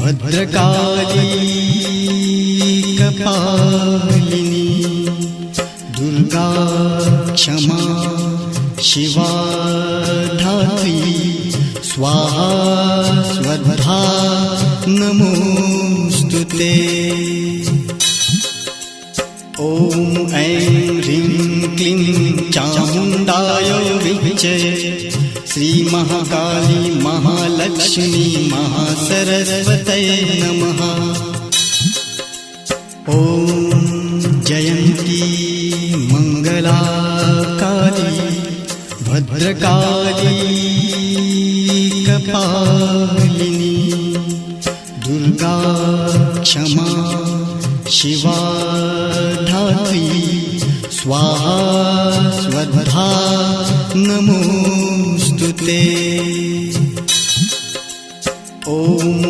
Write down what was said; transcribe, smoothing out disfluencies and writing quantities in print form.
भद्रकाली कपालिनी दुर्गा क्षमा शिवा धात्री स्वाहा स्वधा नमोस्तुते। ॐ ऐं ह्रीं क्लीं चामुण्डाय विच्चे श्री महाकाली महालक्ष्मी महासरस्वतये नमः। ॐ जयन्ती मंगला काली भद्रकाली कपालिनी दुर्गा क्षमा शिवा धात्री स्वाहा स्वधा नमोस्तुते। ॐ